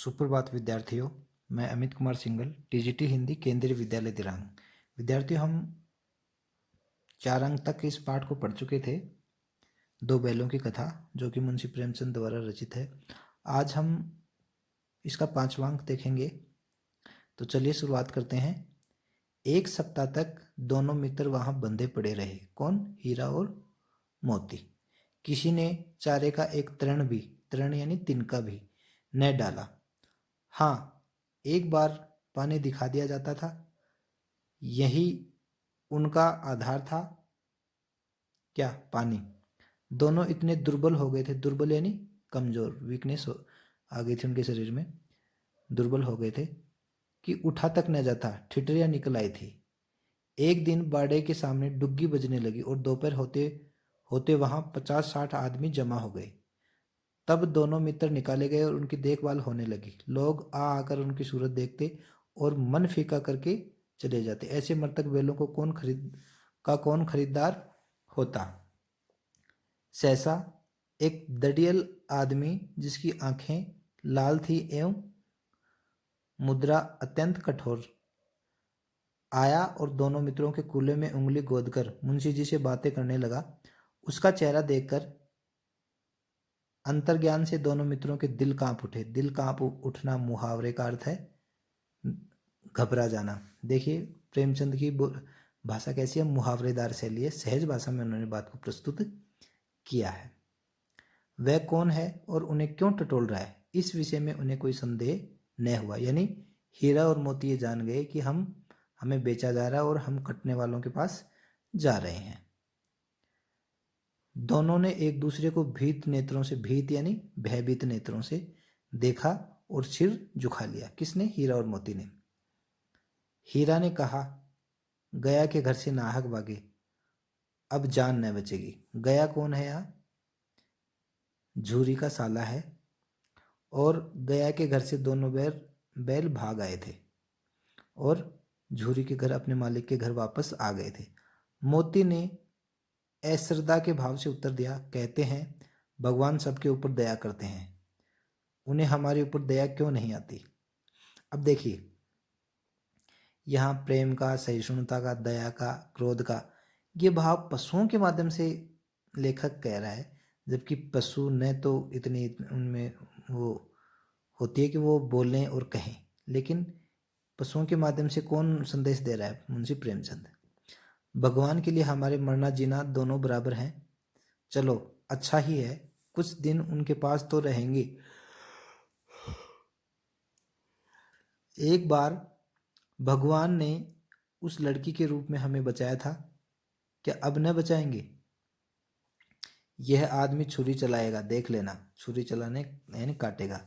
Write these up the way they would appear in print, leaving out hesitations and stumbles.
सुप्रभात विद्यार्थियों। मैं अमित कुमार सिंगल, टीजीटी हिंदी, केंद्रीय विद्यालय दिरांग। विद्यार्थियों, हम 4 अंक तक इस पाठ को पढ़ चुके थे, दो बैलों की कथा, जो कि मुंशी प्रेमचंद द्वारा रचित है। आज हम इसका 5वां अंक देखेंगे। तो चलिए शुरुआत करते हैं। एक सप्ताह तक दोनों मित्र वहां बंधे पड़े रहे। कौन? हीरा और मोती। किसी ने चारे का एक तृण यानी तिनका भी न डाला। हाँ, एक बार पानी दिखा दिया जाता था, यही उनका आधार था। क्या? पानी। दोनों इतने दुर्बल हो गए थे, दुर्बल यानी कमजोर, वीकनेस आ गई थी उनके शरीर में, दुर्बल हो गए थे कि उठा तक न जाता, ठिठुरियां निकल आई थी। एक दिन बाड़े के सामने डुग्गी बजने लगी और दोपहर होते होते वहां 50-60 आदमी जमा हो गए। तब दोनों मित्र निकाले गए और उनकी देखभाल होने लगी। लोग आकर उनकी सूरत देखते और मन फीका करके चले जाते। ऐसे मृतक बैलों को कौन खरीदार होता? सहसा एक दड़ियल आदमी, जिसकी आंखें लाल थी एवं मुद्रा अत्यंत कठोर, आया और दोनों मित्रों के कूल्हे में उंगली गोदकर मुंशी जी से बातें करने लगा। उसका चेहरा देखकर अंतर्ज्ञान से दोनों मित्रों के दिल कांप उठे। दिल कांप उठना मुहावरे का अर्थ है घबरा जाना। देखिए प्रेमचंद की भाषा कैसी है, मुहावरेदार शैली है, सहज भाषा में उन्होंने बात को प्रस्तुत किया है। वह कौन है और उन्हें क्यों टटोल रहा है, इस विषय में उन्हें कोई संदेह न हुआ। यानी हीरा और मोती ये जान गए कि हमें बेचा जा रहा है और हम कटने वालों के पास जा रहे हैं। दोनों ने एक दूसरे को भीत यानी भयभीत नेत्रों से देखा और सिर झुका लिया। किसने? हीरा और मोती ने। हीरा ने कहा, गया के घर से नाहक भागे, अब जान न बचेगी। गया कौन है? यहाँ झूरी का साला है और गया के घर से दोनों बैल भाग आए थे और झूरी के घर, अपने मालिक के घर वापस आ गए थे। मोती ने अश्रद्धा के भाव से उत्तर दिया, कहते हैं भगवान सबके ऊपर दया करते हैं, उन्हें हमारे ऊपर दया क्यों नहीं आती? अब देखिए, यहाँ प्रेम का, सहिष्णुता का, दया का, क्रोध का, ये भाव पशुओं के माध्यम से लेखक कह रहा है, जबकि पशु न तो इतनी उनमें वो होती है कि वो बोलें और कहें, लेकिन पशुओं के माध्यम से कौन संदेश दे रहा है? मुंशी प्रेमचंद। भगवान के लिए हमारे मरना जीना दोनों बराबर हैं। चलो अच्छा ही है, कुछ दिन उनके पास तो रहेंगे। एक बार भगवान ने उस लड़की के रूप में हमें बचाया था, क्या अब न बचाएंगे? यह आदमी छुरी चलाएगा, देख लेना। छुरी चलाने यानी काटेगा।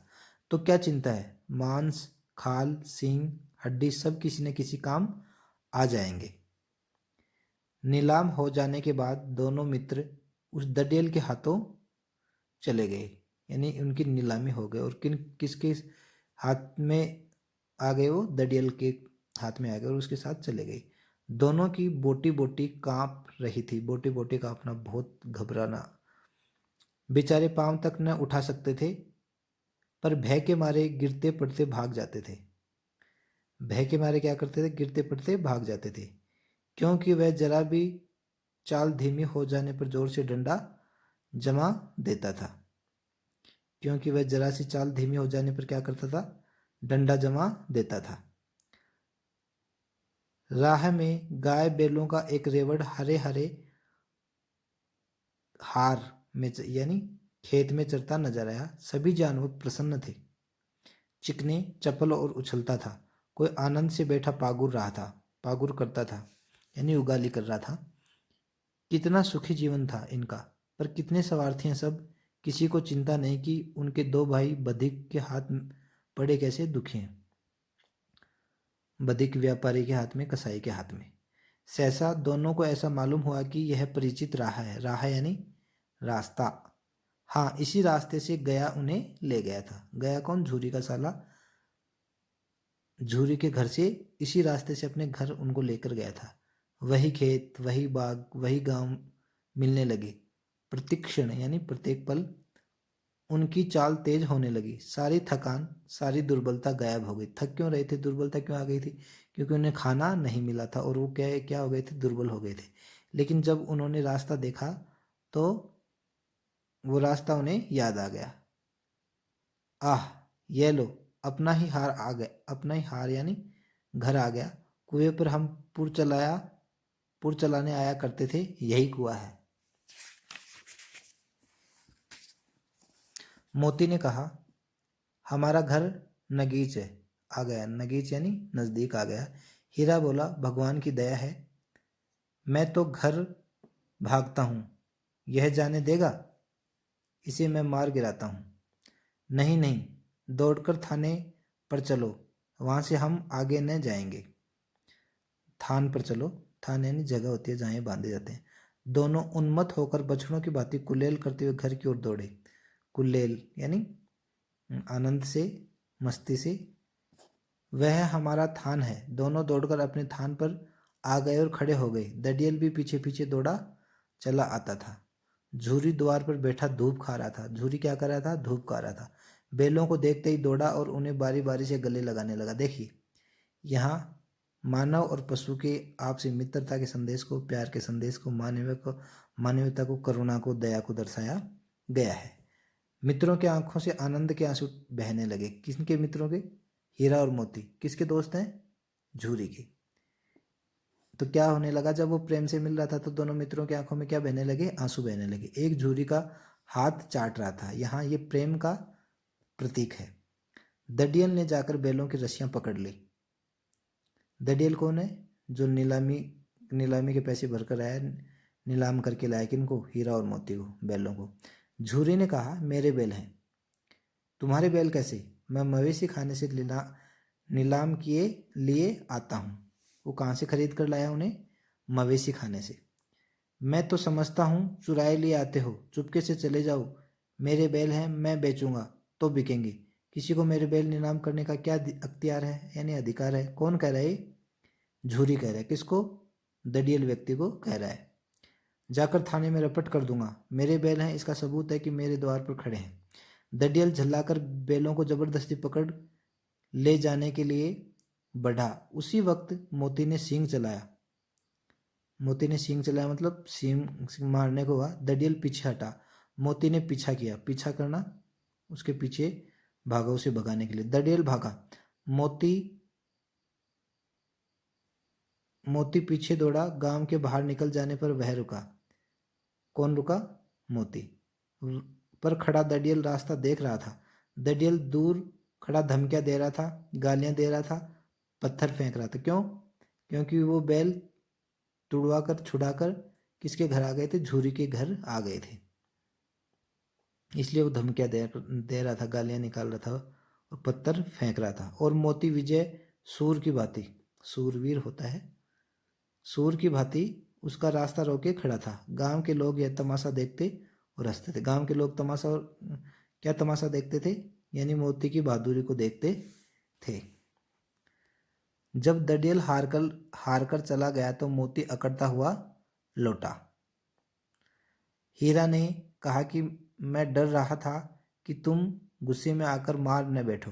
तो क्या चिंता है? मांस, खाल, सींग, हड्डी सब किसी न किसी काम आ जाएंगे। नीलाम हो जाने के बाद दोनों मित्र उस दड़ियल के हाथों चले गए, यानी उनकी नीलामी हो गई। और किसके हाथ में आ गए? वो दड़ियल के हाथ में आ गए और उसके साथ चले गए। दोनों की बोटी बोटी कांप रही थी। बोटी बोटी कांपना, बहुत घबराना। बेचारे पांव तक न उठा सकते थे, पर भय के मारे गिरते पड़ते भाग जाते थे। भय के मारे क्या करते थे? गिरते पड़ते भाग जाते थे, क्योंकि वह जरा भी चाल धीमी हो जाने पर जोर से डंडा जमा देता था। क्योंकि वह जरा सी चाल धीमी हो जाने पर क्या करता था? डंडा जमा देता था। राह में गाय बैलों का एक रेवड़ हरे हरे हार में यानी खेत में चरता नजर आया। सभी जानवर प्रसन्न थे, चिकने, चपल और उछलता था। कोई आनंद से बैठा पागुर करता था, यानी उगाली कर रहा था। कितना सुखी जीवन था इनका, पर कितने स्वार्थी हैं सब। किसी को चिंता नहीं कि उनके 2 भाई बधिक के हाथ पड़े कैसे दुखी हैं। बधिक व्यापारी के हाथ में, कसाई के हाथ में। सहसा दोनों को ऐसा मालूम हुआ कि यह परिचित राह है। राह यानी रास्ता। हाँ, इसी रास्ते से गया उन्हें ले गया था। गया कौन? झूरी का साला। झूरी के घर से इसी रास्ते से अपने घर उनको लेकर गया था। वही खेत, वही बाग, वही गांव मिलने लगे। प्रत्येक क्षण यानी प्रत्येक पल उनकी चाल तेज होने लगी। सारी थकान, सारी दुर्बलता गायब हो गई। थक क्यों रहे थे, दुर्बलता क्यों आ गई थी? क्योंकि उन्हें खाना नहीं मिला था और वो क्या क्या हो गए थे, दुर्बल हो गए थे। लेकिन जब उन्होंने रास्ता देखा तो वो रास्ता उन्हें याद आ गया। आह, ये लो, अपना ही हार आ गया, अपना ही हार यानी घर आ गया। कुएं पर हम पुर चलाने आया करते थे, यही कुआं है। मोती ने कहा, हमारा घर नगीच है, आ गया। नगीच यानी नजदीक आ गया। हीरा बोला, भगवान की दया है, मैं तो घर भागता हूँ, यह जाने देगा? इसे मैं मार गिराता हूँ। नहीं नहीं, दौड़कर थाने पर चलो, वहां से हम आगे न जाएंगे। थान पर चलो, थान यानी जगह होती है जहाँ ये बांधे जाते हैं। दोनों उन्मत्त होकर बछड़ों की भांति कुलेल करते हुए घर की ओर दौड़े। कुलेल यानी आनंद से, मस्ती से। वह हमारा थान है। दोनों दौड़कर अपने थान पर आ गए और खड़े हो गए। दडियल भी पीछे पीछे दौड़ा चला आता था। झूरी द्वार पर बैठा धूप खा रहा था। झूरी क्या कर रहा था? धूप खा रहा था। बैलों को देखते ही दौड़ा और उन्हें बारी बारी से गले लगाने लगा। देखिए, यहाँ मानव और पशु के आपसी मित्रता के संदेश को, प्यार के संदेश को, मानवीयता को, करुणा को, दया को दर्शाया गया है। मित्रों की आंखों से आनंद के आंसू बहने लगे। किसके मित्रों के? हीरा और मोती। किसके दोस्त हैं? झूरी के। तो क्या होने लगा, जब वो प्रेम से मिल रहा था तो दोनों मित्रों की आंखों में क्या बहने लगे? आंसू बहने लगे। एक झूरी का हाथ चाट रहा था। यहाँ ये प्रेम का प्रतीक है। दडियल ने जाकर बैलों की रस्सियां पकड़ ली। दडियल कौन है? जो नीलामी के पैसे भरकर आया, नीलाम करके लाया। किनको? हीरा और मोती को, बैलों को। झूरी ने कहा, मेरे बैल हैं। तुम्हारे बैल कैसे? मैं मवेशी खाने से नीलाम किए लिए आता हूँ। वो कहाँ से खरीद कर लाया उन्हें? मवेशी खाने से। मैं तो समझता हूँ चुराए लिए आते हो, चुपके से चले जाओ। मेरे बैल हैं, मैं बेचूंगा तो बिकेंगे। किसी को मेरे बैल नीलाम करने का क्या अख्तियार है, यानी अधिकार है? कौन कह रहा है? झूरी कह रहा है। किसको? दडियल व्यक्ति को कह रहा है। जाकर थाने में रपट कर दूंगा। मेरे बैल हैं, इसका सबूत है कि मेरे द्वार पर खड़े हैं। दडियल झल्लाकर बैलों को जबरदस्ती पकड़ ले जाने के लिए बढ़ा। उसी वक्त मोती ने सींग चलाया। मोती ने सींग चलाया मतलब सींग मारने को हुआ। दडियल पीछे हटा। मोती ने पीछा किया। पीछा करना, उसके पीछे भागा, उसे भगाने के लिए। दडियल भागा। मोती मोती पीछे दौड़ा। गांव के बाहर निकल जाने पर वह रुका। कौन रुका? मोती। पर खड़ा दडियल रास्ता देख रहा था। दडियल दूर खड़ा धमकियां दे रहा था, गालियां दे रहा था, पत्थर फेंक रहा था। क्यों? क्योंकि वो बैल तुड़वा कर, छुड़ा कर किसके घर आ गए थे? झूरी के घर आ गए थे। इसलिए वो धमकियां दे रहा था, गालियां निकाल रहा था और पत्थर फेंक रहा था। और मोती विजय सूर की भांति, सूरवीर होता है, सूर की भांति उसका रास्ता रोके खड़ा था। गांव के लोग यह तमाशा देखते और हंसते थे। गांव के लोग तमाशा, और क्या तमाशा देखते थे? यानी मोती की बहादुरी को देखते थे। जब दडियल हार कर चला गया तो मोती अकड़ता हुआ लौटा। हीरा ने कहा कि मैं डर रहा था कि तुम गुस्से में आकर मार न बैठो।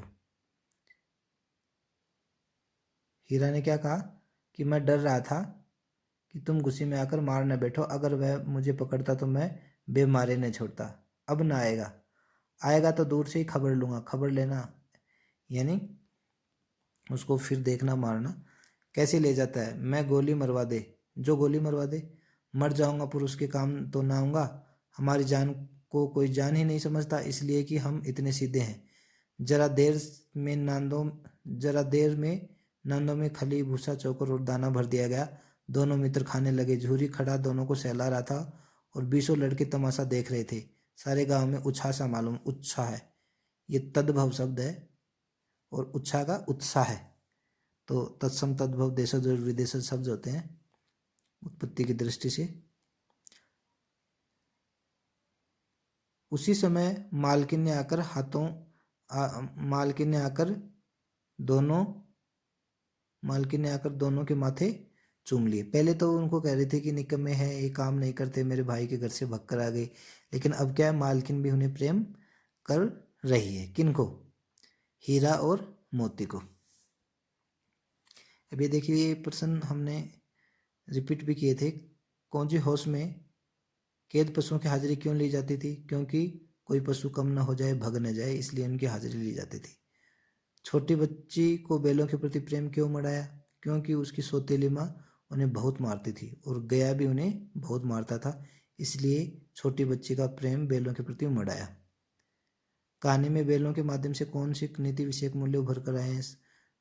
हीरा ने क्या कहा? कि मैं डर रहा था कि तुम गुस्से में आकर मार न बैठो। अगर वह मुझे पकड़ता तो मैं बेमारे न छोड़ता। अब ना आएगा, आएगा तो दूर से ही खबर लूँगा। खबर लेना यानी उसको फिर देखना, मारना। कैसे ले जाता है? मैं गोली मरवा दे, जो गोली मरवा दे। मर जाऊंगा पर उसके काम तो ना आऊँगा। हमारी जान को कोई जान ही नहीं समझता, इसलिए कि हम इतने सीधे हैं। जरा देर में नांदों में खली, भूसा, चोकर और दाना भर दिया गया। दोनों मित्र खाने लगे। झूरी खड़ा दोनों को सहला रहा था और 20 लड़के तमाशा देख रहे थे। सारे गांव में उत्साह सा मालूम। उत्साह है, ये तद्भव शब्द है, और उत्साह का उत्साह है। तो तत्सम, तद्भव, देशज और विदेशज शब्द होते हैं उत्पत्ति की दृष्टि से। उसी समय मालकिन ने आकर दोनों मालकिन ने आकर दोनों के माथे चूम लिए। पहले तो उनको कह रहे थे कि निकम्मे हैं, ये काम नहीं करते, मेरे भाई के घर से भगकर आ गए। लेकिन अब क्या है, मालकिन भी उन्हें प्रेम कर रही है। किनको? हीरा और मोती को। अब ये देखिए, ये प्रश्न हमने रिपीट भी किए थे। कौन-सी हाउस में कैद पशुओं की हाजिरी क्यों ली जाती थी? क्योंकि कोई पशु कम न हो जाए, भग न जाए, इसलिए उनकी हाजिरी ली जाती थी। छोटी बच्ची को बैलों के प्रति प्रेम क्यों मढ़ाया? क्योंकि उसकी सौतेली माँ उन्हें बहुत मारती थी और गया भी उन्हें बहुत मारता था, इसलिए छोटी बच्ची का प्रेम बैलों के प्रति मढ़ाया। कहानी में बैलों के माध्यम से कौन सी नीति विषयक मूल्य उभर कर आए हैं?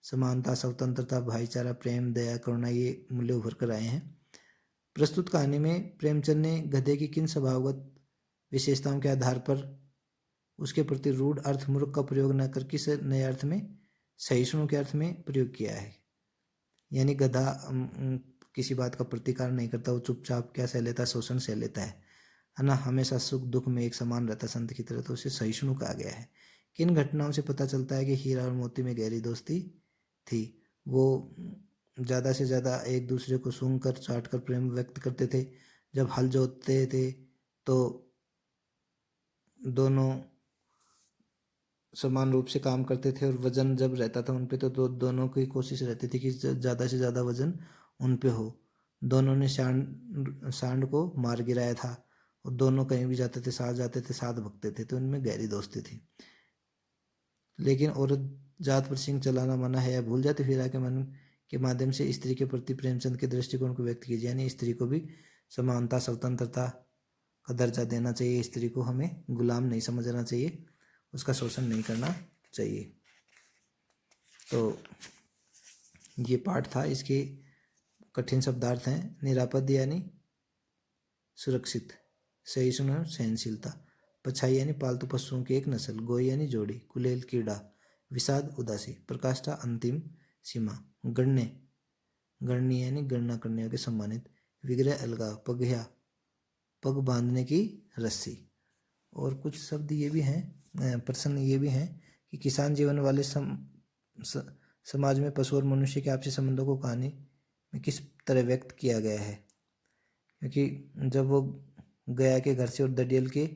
समानता, स्वतंत्रता, भाईचारा, प्रेम, दया, करुणा, ये मूल्य उभर कर आए हैं। प्रस्तुत कहानी में प्रेमचंद ने गधे की किन स्वभावगत विशेषताओं के आधार पर उसके प्रति रूढ़ अर्थ मूर्ख का प्रयोग न कर किस नए अर्थ में, सहिष्णु के अर्थ में प्रयोग किया है? यानी गधा किसी बात का प्रतिकार नहीं करता, वो चुपचाप क्या सह लेता है? शोषण सह लेता है ना। हमेशा सुख दुख में एक समान रहता संत की तरह, तो उसे सहिष्णु कहा गया है। किन घटनाओं से पता चलता है कि हीरा और मोती में गहरी दोस्ती थी? वो ज़्यादा से ज़्यादा एक दूसरे को सूंघ कर चाट कर प्रेम व्यक्त करते थे। जब हल जोतते थे तो दोनों समान रूप से काम करते थे, और वजन जब रहता था उन पे तो दोनों की कोशिश रहती थी कि ज़्यादा से ज़्यादा वजन उन पे हो। दोनों ने सांड को मार गिराया था, और दोनों कहीं भी जाते थे साथ भगते थे, तो उनमें गहरी दोस्ती थी। लेकिन औरत जात पर सिंह चलाना मना है या भूल जाती हीरा के मन के माध्यम से स्त्री के प्रति प्रेमचंद के दृष्टिकोण को व्यक्त कीजिए। यानी स्त्री को भी समानता, स्वतंत्रता का दर्जा देना चाहिए। स्त्री को हमें गुलाम नहीं समझना चाहिए, उसका शोषण नहीं करना चाहिए। तो ये पाठ था। इसके कठिन शब्दार्थ हैं: निरापद यानी सुरक्षित, सहिष्णु सहनशीलता, पछाई यानी पालतू पशुओं की एक नस्ल, गोई यानी जोड़ी, कुलेल कीड़ा, विषाद उदासी, प्रकाष्ठा अंतिम सीमा, गण्य गणनीय यानी गणना करने योग्य सम्मानित, विग्रह अलगाव, पगह्या पग बांधने की रस्सी। और कुछ शब्द ये भी हैं, प्रश्न ये भी हैं कि किसान जीवन वाले समाज में पशु और मनुष्य के आपसी संबंधों को कहानी में किस तरह व्यक्त किया गया है? क्योंकि जब वो गया के घर से और दडियल के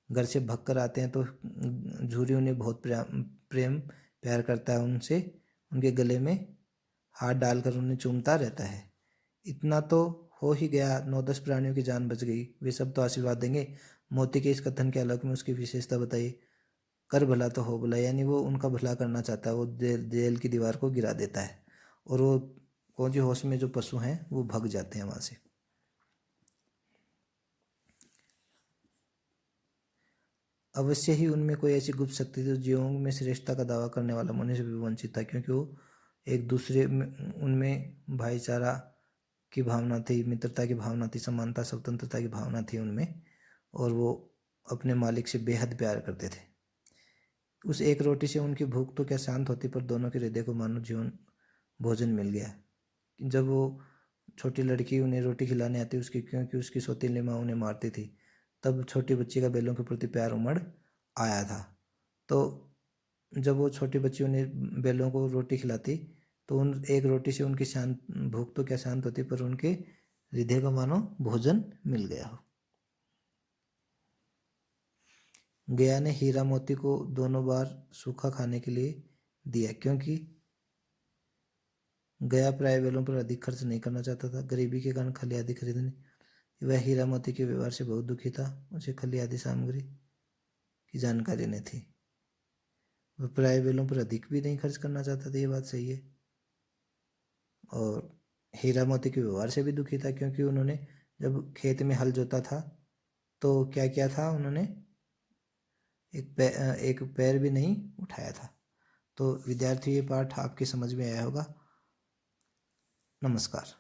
घर से भग कर आते हैं तो झूरी उन्हें बहुत प्रेम प्यार करता है उनसे, उनके गले में हाथ डालकर उन्हें चूमता रहता है। इतना तो हो ही गया, 9-10 प्राणियों की जान बच गई, वे सब तो आशीर्वाद देंगे। मोती के इस कथन के आलोक में उसकी विशेषता बताइए। कर भला तो हो भला, यानी वो उनका भला करना चाहता है। वो जेल की दीवार को गिरा देता है, और वो कौन सी होश में जो पशु हैं वो भग जाते हैं वहाँ से। अवश्य ही उनमें कोई ऐसी गुप्त शक्ति थी जो जीवों में श्रेष्ठता का दावा करने वाला मनुष्य भी वंचित था, क्योंकि वो एक दूसरे में, उनमें भाईचारा की भावना थी, मित्रता की भावना थी, समानता, स्वतंत्रता की भावना थी उनमें, और वो अपने मालिक से बेहद प्यार करते थे। उस एक रोटी से उनकी भूख तो क्या शांत होती, पर दोनों के हृदय को मानो जीवन भोजन मिल गया। जब वो छोटी लड़की उन्हें रोटी खिलाने आती उसकी, क्योंकि उसकी सौतेली माँ उन्हें मारती थी, तब छोटी बच्ची का बैलों के प्रति प्यार उमड़ आया था। तो जब वो छोटी बच्ची उन्हें बैलों को रोटी खिलाती तो उन एक रोटी से उनकी शांत भूख तो क्या शांत होती, पर उनके हृदय को मानो भोजन मिल गया हो। गया ने हीरा मोती को दोनों बार सूखा खाने के लिए दिया, क्योंकि गया प्राय बैलों पर अधिक खर्च नहीं करना चाहता था। गरीबी के कारण खली आदि खरीदने, वह हीरा मोती के व्यवहार से बहुत दुखी था। उसे खली आदि सामग्री की जानकारी नहीं थी। वह प्राय बैलों पर अधिक भी नहीं खर्च करना चाहता था, ये बात सही है। और हीरा मोती के व्यवहार से भी दुखी था, क्योंकि उन्होंने जब खेत में हल जोता था तो क्या किया था, उन्होंने एक पैर भी नहीं उठाया था। तो विद्यार्थी, ये पाठ आपके समझ में आया होगा। नमस्कार।